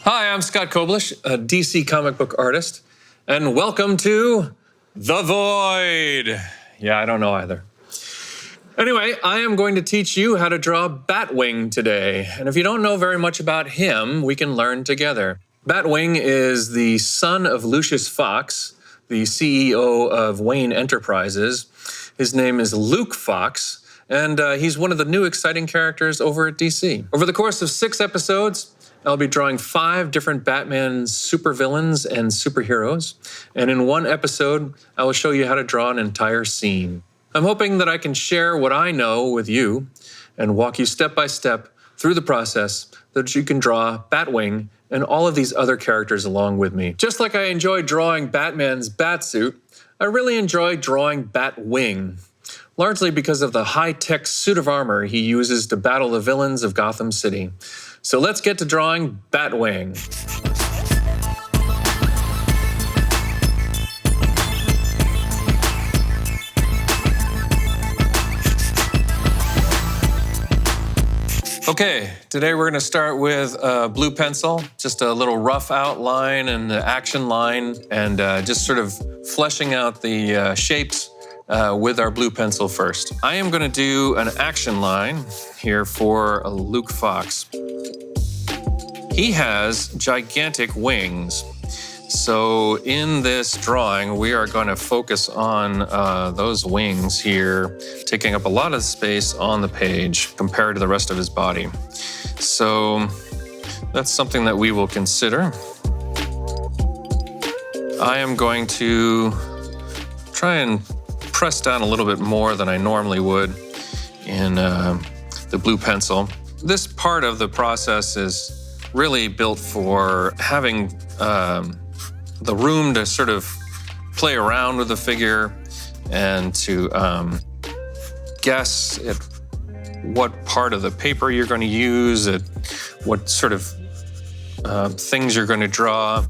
Hi, I'm Scott Koblish, a DC comic book artist, and welcome to The Void. Yeah, I don't know either. Anyway, I am going to teach you how to draw Batwing today, and if you don't know very much about him, we can learn together. Batwing is the son of Lucius Fox, the CEO of Wayne Enterprises. His name is Luke Fox, and he's one of the new exciting characters over at DC. Over the course of 6 episodes, I'll be drawing 5 different Batman supervillains and superheroes, and in one episode, I will show you how to draw an entire scene. I'm hoping that I can share what I know with you and walk you step by step through the process so that you can draw Batwing and all of these other characters along with me. Just like I enjoy drawing Batman's Batsuit, I really enjoy drawing Batwing, largely because of the high-tech suit of armor he uses to battle the villains of Gotham City. So let's get to drawing Batwing. Okay, today we're going to start with a blue pencil, just a little rough outline and the action line, and just sort of fleshing out the shapes with our blue pencil first. I am going to do an action line here for Luke Fox. He has gigantic wings. So in this drawing, we are going to focus on those wings here, taking up a lot of space on the page compared to the rest of his body. So that's something that we will consider. I am going to try and press down a little bit more than I normally would in the blue pencil. This part of the process is really built for having the room to sort of play around with the figure and to guess at what part of the paper you're going to use, at what sort of things you're going to draw.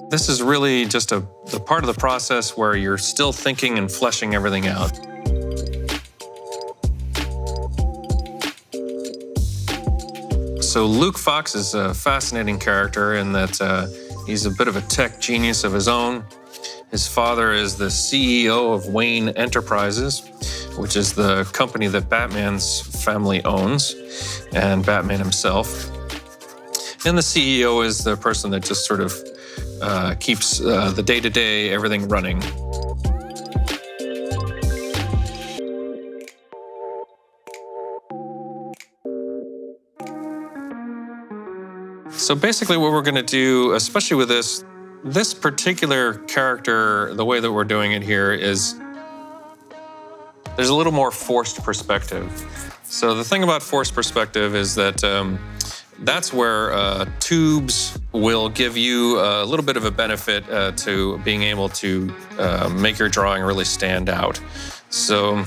This is really just the part of the process where you're still thinking and fleshing everything out. So Luke Fox is a fascinating character in that he's a bit of a tech genius of his own. His father is the CEO of Wayne Enterprises, which is the company that Batman's family owns, and Batman himself. And the CEO is the person that just sort of keeps the day-to-day everything running. So basically what we're going to do, especially with this particular character, the way that we're doing it here is there's a little more forced perspective. So the thing about forced perspective is that that's where tubes will give you a little bit of a benefit to being able to make your drawing really stand out. So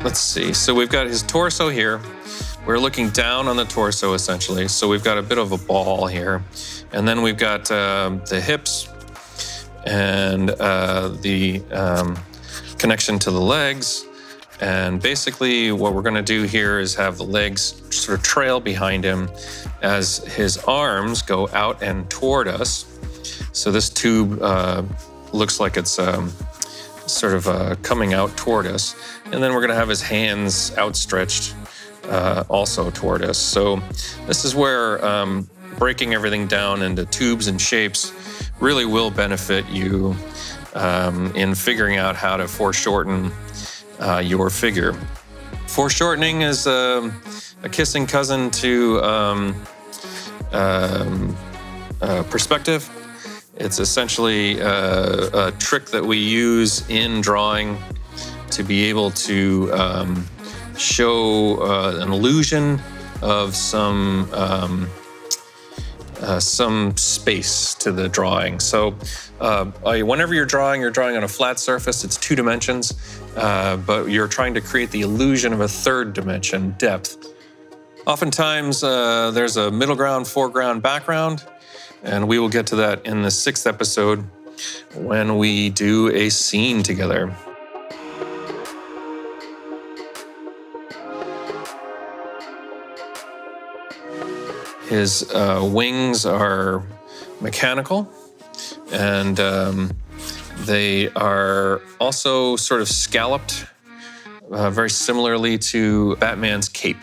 let's see. So we've got his torso here. We're looking down on the torso, essentially. So we've got a bit of a ball here. And then we've got the hips and the connection to the legs. And basically what we're going to do here is have the legs sort of trail behind him as his arms go out and toward us. So this tube looks like it's sort of coming out toward us. And then we're going to have his hands outstretched also toward us. So this is where breaking everything down into tubes and shapes really will benefit you in figuring out how to foreshorten your figure. Foreshortening is a kissing cousin to perspective. It's essentially a trick that we use in drawing to be able to show an illusion of some space to the drawing. So whenever you're drawing on a flat surface, it's 2 dimensions, but you're trying to create the illusion of a 3rd dimension, depth. Oftentimes, there's a middle ground, foreground, background, and we will get to that in the 6th episode when we do a scene together. His wings are mechanical, and they are also sort of scalloped, very similarly to Batman's cape.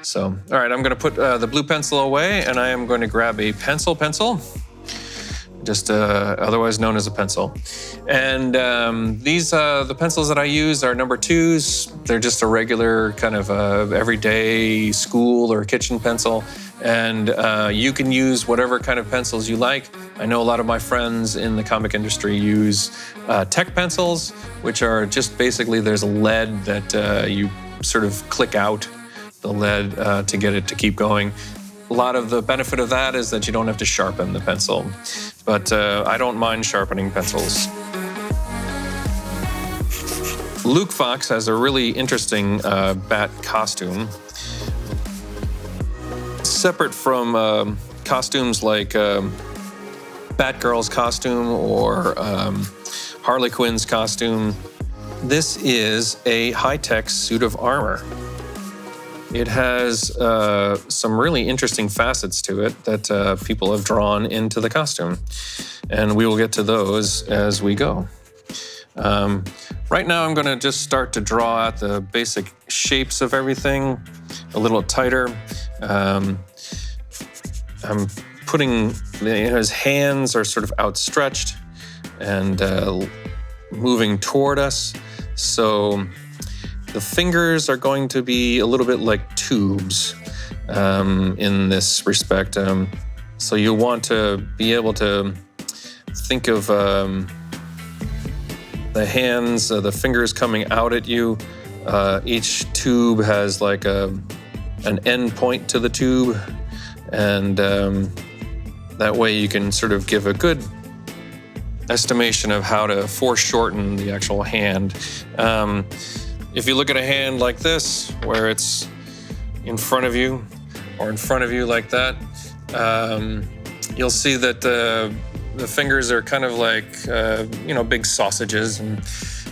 So, all right, I'm going to put the blue pencil away, and I am going to grab a pencil, just otherwise known as a pencil. And these, the pencils that I use are number 2s. They're just a regular kind of everyday school or kitchen pencil. And you can use whatever kind of pencils you like. I know a lot of my friends in the comic industry use tech pencils, which are just basically there's a lead that you sort of click out the lead to get it to keep going. A lot of the benefit of that is that you don't have to sharpen the pencil, but I don't mind sharpening pencils. Luke Fox has a really interesting bat costume. Separate from costumes like Batgirl's costume or Harley Quinn's costume, this is a high-tech suit of armor. It has some really interesting facets to it that people have drawn into the costume, and we will get to those as we go. Right now, I'm going to just start to draw out the basic shapes of everything a little tighter. I'm putting his hands are sort of outstretched and moving toward us, so the fingers are going to be a little bit like tubes in this respect. So you'll want to be able to think of the hands, the fingers coming out at you. Each tube has like an end point to the tube, and that way you can sort of give a good estimation of how to foreshorten the actual hand. If you look at a hand like this, where it's in front of you, or in front of you like that, you'll see that the fingers are kind of like, big sausages. And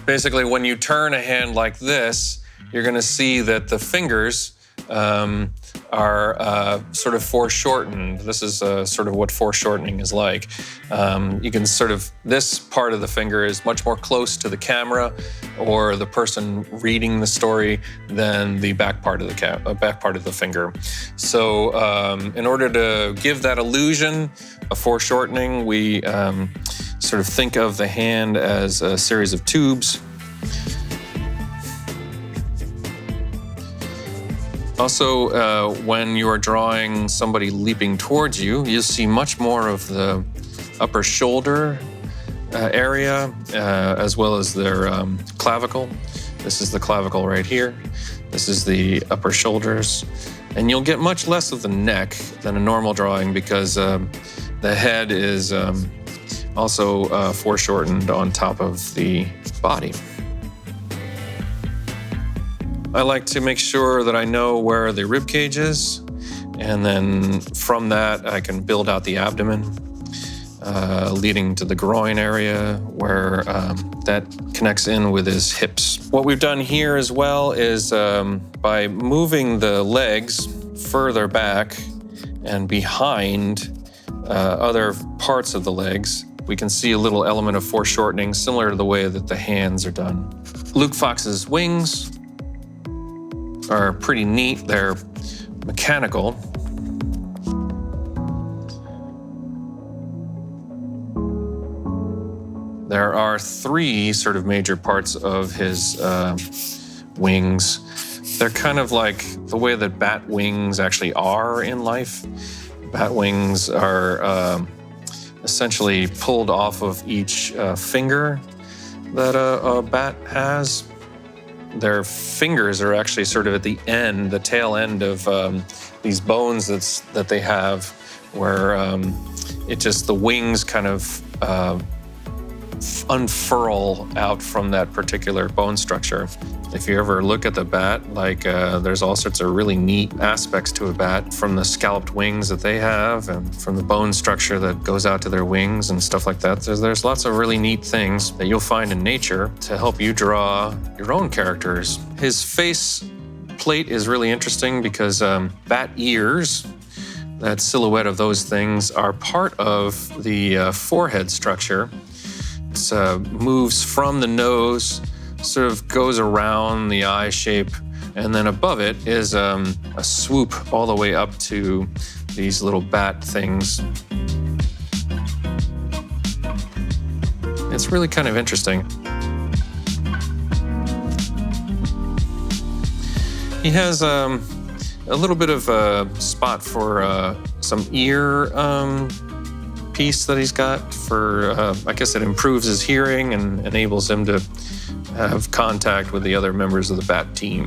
basically, when you turn a hand like this, you're going to see that the fingers are sort of foreshortened. This is sort of what foreshortening is like. You can sort of, this part of the finger is much more close to the camera or the person reading the story than the back part of the finger. So in order to give that illusion of foreshortening, we sort of think of the hand as a series of tubes. Also, when you are drawing somebody leaping towards you, you'll see much more of the upper shoulder area, as well as their clavicle. This is the clavicle right here. This is the upper shoulders. And you'll get much less of the neck than a normal drawing because the head is also foreshortened on top of the body. I like to make sure that I know where the rib cage is, and then from that I can build out the abdomen, leading to the groin area where that connects in with his hips. What we've done here as well is by moving the legs further back and behind other parts of the legs, we can see a little element of foreshortening similar to the way that the hands are done. Luke Fox's wings are pretty neat. They're mechanical. There are 3 sort of major parts of his wings. They're kind of like the way that bat wings actually are in life. Bat wings are essentially pulled off of each finger that a bat has. Their fingers are actually sort of at the end, the tail end of these bones that they have, where the wings kind of unfurl out from that particular bone structure. If you ever look at the bat, there's all sorts of really neat aspects to a bat, from the scalloped wings that they have and from the bone structure that goes out to their wings and stuff like that. There's lots of really neat things that you'll find in nature to help you draw your own characters. His face plate is really interesting because bat ears that silhouette of those things are part of the forehead structure. It moves from the nose, sort of goes around the eye shape, and then above it is a swoop all the way up to these little bat things. It's really kind of interesting. He has a little bit of a spot for some ear piece that he's got for, I guess it improves his hearing and enables him to have contact with the other members of the bat team.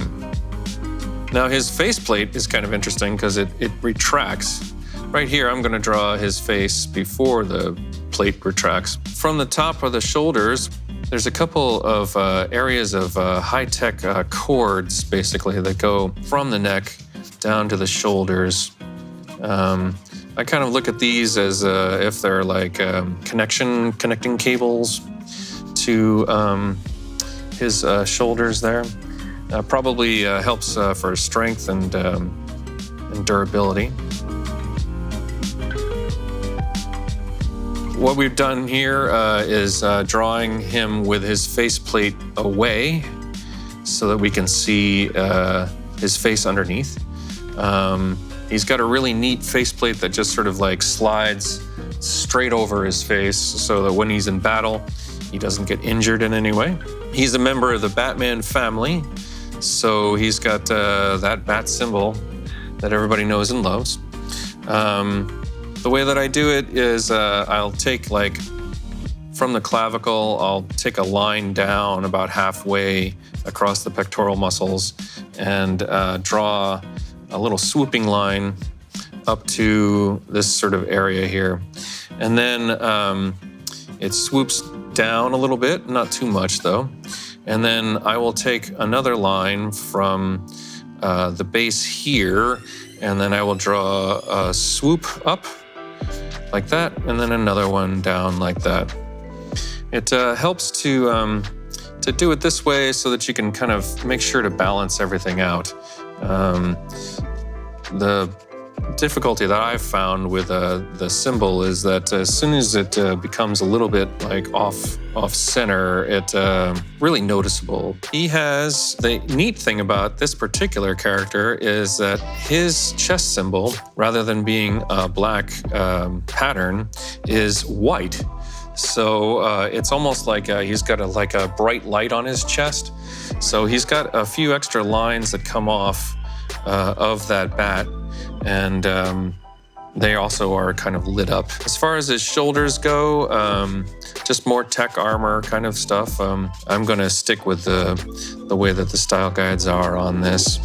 Now his faceplate is kind of interesting because it retracts. Right here, I'm going to draw his face before the plate retracts. From the top of the shoulders, there's a couple of areas of high-tech cords, basically, that go from the neck down to the shoulders. I kind of look at these as if they're like connecting cables to his shoulders there. Probably helps for strength and durability. What we've done here is drawing him with his faceplate away so that we can see his face underneath. He's got a really neat faceplate that just sort of like slides straight over his face so that when he's in battle, he doesn't get injured in any way. He's a member of the Batman family, so he's got that bat symbol that everybody knows and loves. The way that I do it is I'll take like from the clavicle, I'll take a line down about halfway across the pectoral muscles and draw a little swooping line up to this sort of area here. And then it swoops down a little bit, not too much though. And then I will take another line from the base here, and then I will draw a swoop up like that, and then another one down like that. It helps to do it this way so that you can kind of make sure to balance everything out. The difficulty that I've found with the symbol is that as soon as it becomes a little bit like off center, it's really noticeable. He has, the neat thing about this particular character is that his chest symbol, rather than being a black pattern, is white. So it's almost like he's got a bright light on his chest. So he's got a few extra lines that come off of that bat, and they also are kind of lit up. As far as his shoulders go, just more tech armor kind of stuff. I'm going to stick with the way that the style guides are on this.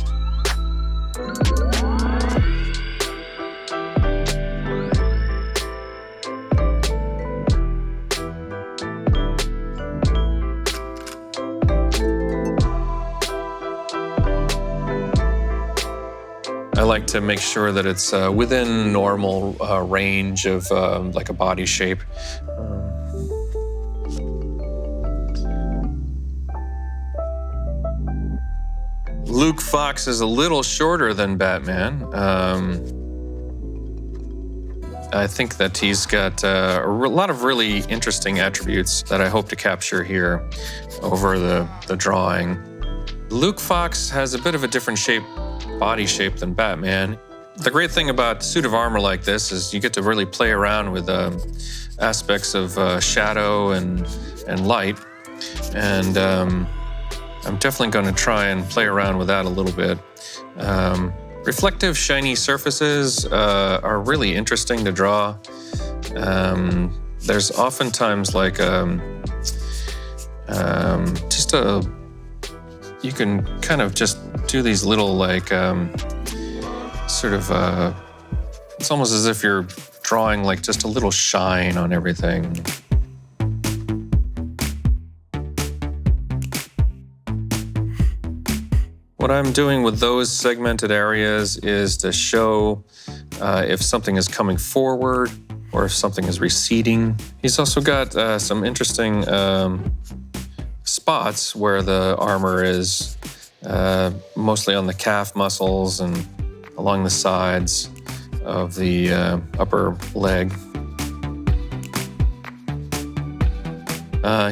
I like to make sure that it's within normal range of like a body shape. Luke Fox is a little shorter than Batman. I think that he's got a lot of really interesting attributes that I hope to capture here over the drawing. Luke Fox has a bit of a different body shape than Batman. The great thing about suit of armor like this is you get to really play around with aspects of shadow and light, and I'm definitely going to try and play around with that a little bit. Reflective, shiny surfaces are really interesting to draw. There's oftentimes like you can kind of just do these little like sort of it's almost as if you're drawing like just a little shine on everything. What I'm doing with those segmented areas is to show if something is coming forward or if something is receding. He's also got some interesting spots where the armor is mostly on the calf muscles and along the sides. of the upper leg.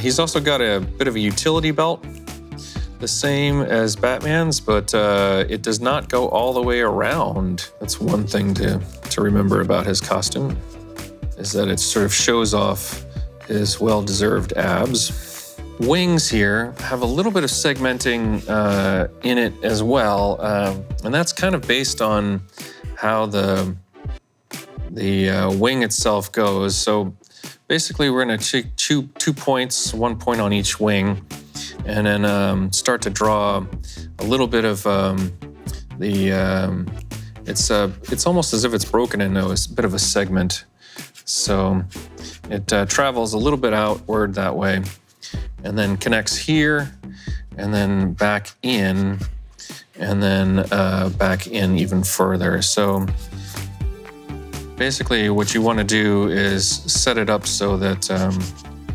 He's also got a bit of a utility belt, the same as Batman's, but it does not go all the way around. That's one thing to remember about his costume, is that it sort of shows off his well-deserved abs. Wings here have a little bit of segmenting in it as well, and that's kind of based on how the wing itself goes. So basically, we're going to take 2 points, 1 point on each wing, and then start to draw a little bit of it's almost as if it's broken into a bit of a segment. So it travels a little bit outward that way, and then connects here, and then back in, and then back in even further. So basically what you want to do is set it up so that,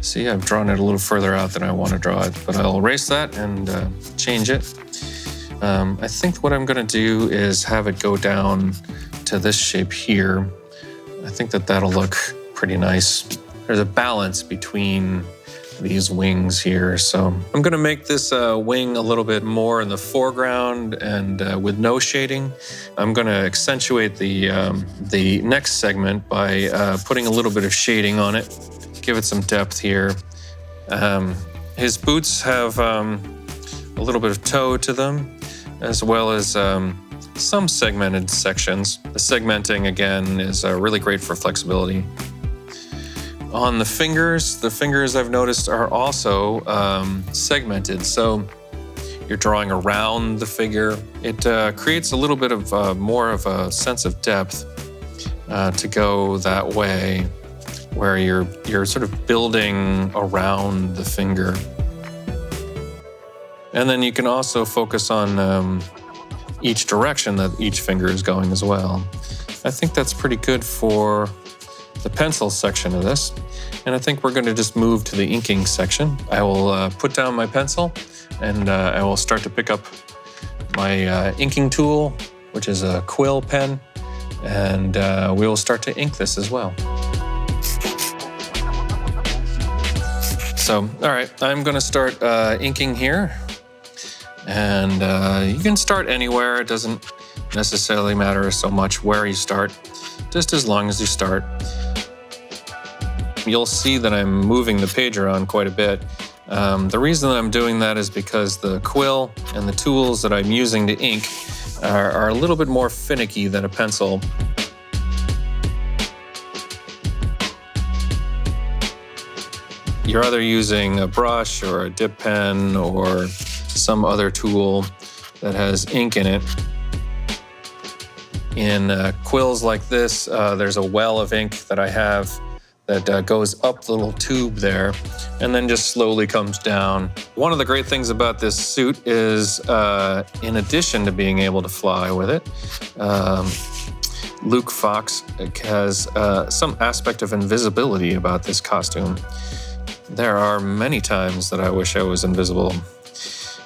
see, I've drawn it a little further out than I want to draw it, but I'll erase that and change it. I think what I'm going to do is have it go down to this shape here. I think that that'll look pretty nice. There's a balance between these wings here. So I'm going to make this wing a little bit more in the foreground and with no shading. I'm going to accentuate the next segment by putting a little bit of shading on it, give it some depth here. His boots have a little bit of toe to them, as well as some segmented sections. The segmenting, again, is really great for flexibility. On the fingers I've noticed are also segmented. So you're drawing around the figure. It creates a little bit of more of a sense of depth to go that way, where you're sort of building around the finger. And then you can also focus on each direction that each finger is going as well. I think that's pretty good for the pencil section of this. And I think we're going to just move to the inking section. I will put down my pencil, and I will start to pick up my inking tool, which is a quill pen, and we will start to ink this as well. So, all right, I'm going to start inking here. And you can start anywhere. It doesn't necessarily matter so much where you start, just as long as you start. You'll see that I'm moving the page around quite a bit. The reason that I'm doing that is because the quill and the tools that I'm using to ink are a little bit more finicky than a pencil. You're either using a brush or a dip pen or some other tool that has ink in it. In quills like this, there's a well of ink that I have that goes up the little tube there and then just slowly comes down. One of the great things about this suit is, in addition to being able to fly with it, Luke Fox has some aspect of invisibility about this costume. There are many times that I wish I was invisible,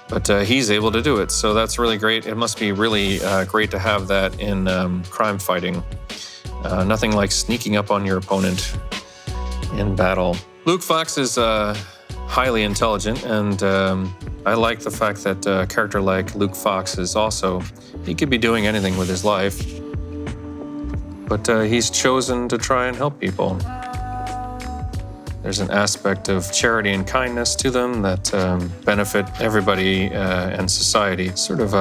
but he's able to do it, so that's really great. It must be really great to have that in crime fighting. Nothing like sneaking up on your opponent in battle. Luke Fox is highly intelligent, and I like the fact that a character like Luke Fox is also, he could be doing anything with his life, but he's chosen to try and help people. There's an aspect of charity and kindness to them that benefit everybody and society, sort of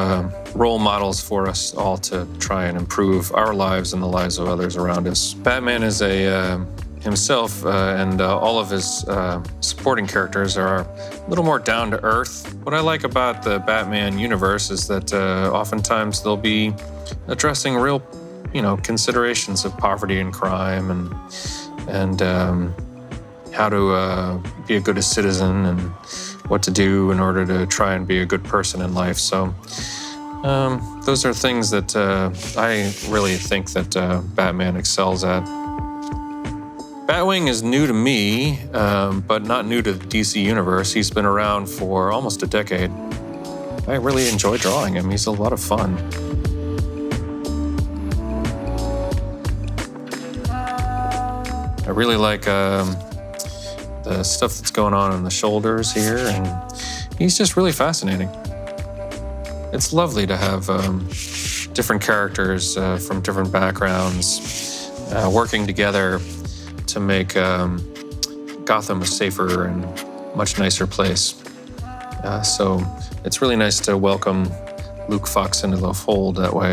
role models for us all to try and improve our lives and the lives of others around us. Batman is himself and all of his supporting characters are a little more down to earth. What I like about the Batman universe is that oftentimes they'll be addressing real, considerations of poverty and crime and how to be a good citizen and what to do in order to try and be a good person in life. So those are things that I really think that Batman excels at. Batwing is new to me, but not new to the DC universe. He's been around for almost a decade. I really enjoy drawing him. He's a lot of fun. I really like the stuff that's going on the shoulders here, and he's just really fascinating. It's lovely to have different characters from different backgrounds working together to make Gotham a safer and much nicer place. So it's really nice to welcome Luke Fox into the fold that way.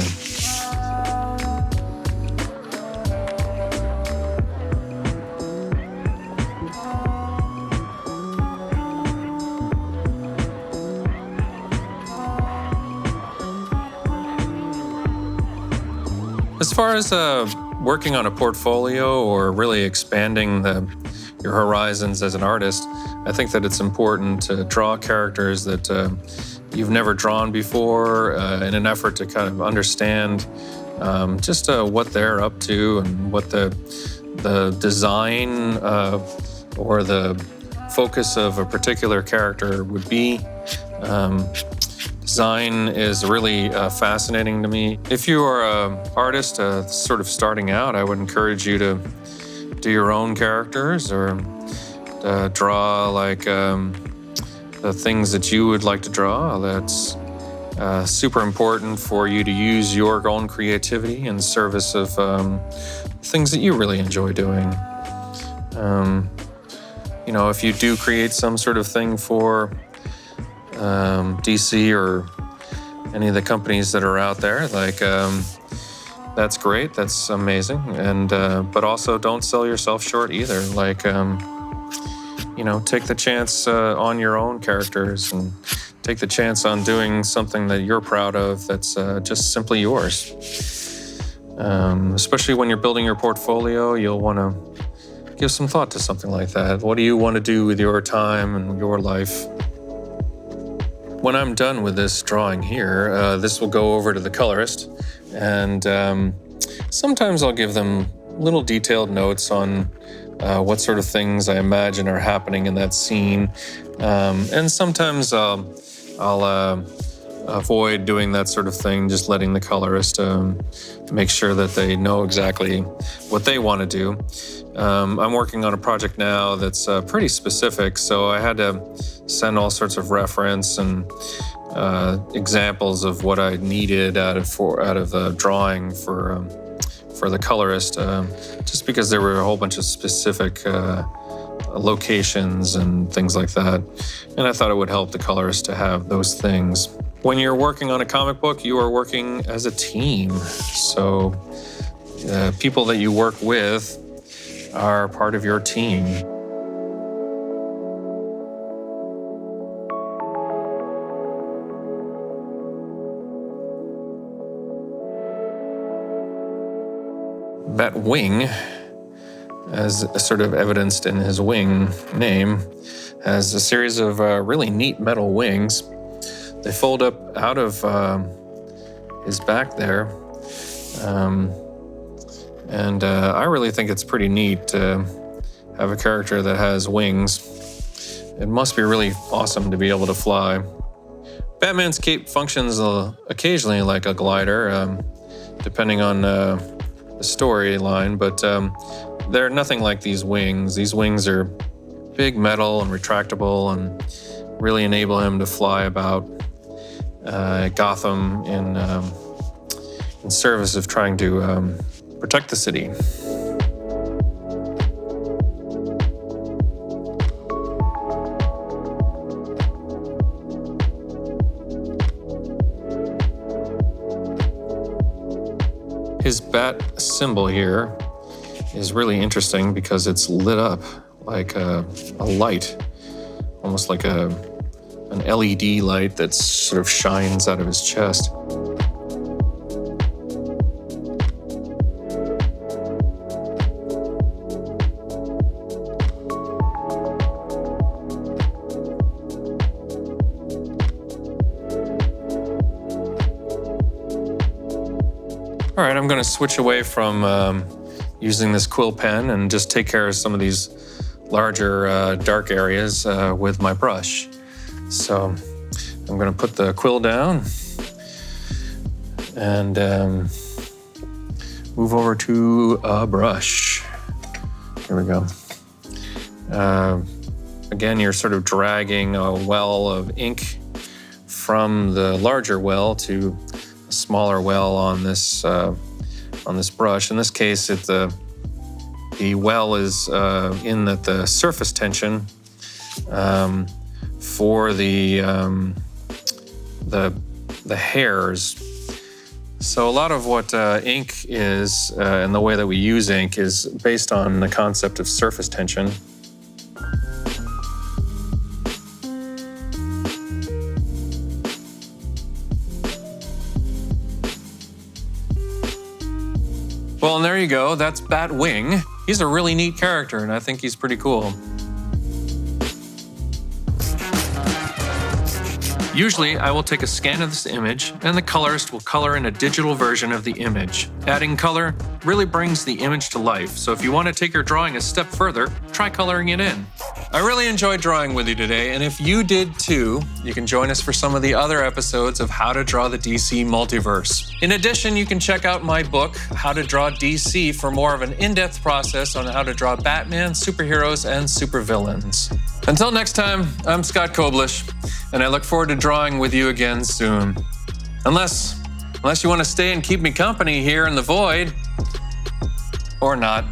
As far as working on a portfolio or really expanding your horizons as an artist, I think that it's important to draw characters that you've never drawn before in an effort to kind of understand just what they're up to and what the design or the focus of a particular character would be. Design is really fascinating to me. If you are an artist sort of starting out, I would encourage you to do your own characters or draw like the things that you would like to draw. That's super important for you to use your own creativity in service of things that you really enjoy doing. You know, if you do create some sort of thing for DC or any of the companies that are out there, like that's great, that's amazing, and but also don't sell yourself short either. Like you know, take the chance on your own characters and take the chance on doing something that you're proud of that's just simply yours. Especially when you're building your portfolio, you'll want to give some thought to something like that. What do you want to do with your time and your life? When I'm done with this drawing here, this will go over to the colorist, and sometimes I'll give them little detailed notes on what sort of things I imagine are happening in that scene, and sometimes I'll avoid doing that sort of thing, just letting the colorist make sure that they know exactly what they want to do. I'm working on a project now that's pretty specific, so I had to send all sorts of reference and examples of what I needed out of the drawing for the colorist, just because there were a whole bunch of specific locations and things like that, and I thought it would help the colorist to have those things. When you're working on a comic book, you are working as a team, so people that you work with are part of your team. Batwing, as sort of evidenced in his wing name, has a series of really neat metal wings. They fold up out of his back there. And I really think it's pretty neat to have a character that has wings. It must be really awesome to be able to fly. Batman's cape functions occasionally like a glider, depending on the storyline, but they're nothing like these wings. These wings are big metal and retractable and really enable him to fly about Gotham in service of trying to protect the city. His bat symbol here is really interesting because it's lit up like a light, almost like an LED light that sort of shines out of his chest. All right, I'm going to switch away from using this quill pen and just take care of some of these larger dark areas with my brush. So I'm going to put the quill down and move over to a brush. Here we go. Again, you're sort of dragging a well of ink from the larger well to a smaller well on this brush. In this case, the well is in the surface tension for the hairs. So a lot of what ink is and the way that we use ink is based on the concept of surface tension. Well, and there you go. That's Batwing. He's a really neat character, and I think he's pretty cool. Usually, I will take a scan of this image, and the colorist will color in a digital version of the image. Adding color really brings the image to life, so if you want to take your drawing a step further, try coloring it in. I really enjoyed drawing with you today, and if you did too, you can join us for some of the other episodes of How to Draw the DC Multiverse. In addition, you can check out my book, How to Draw DC, for more of an in-depth process on how to draw Batman, superheroes, and supervillains. Until next time, I'm Scott Koblish, and I look forward to drawing with you again soon. Unless you want to stay and keep me company here in the void, or not.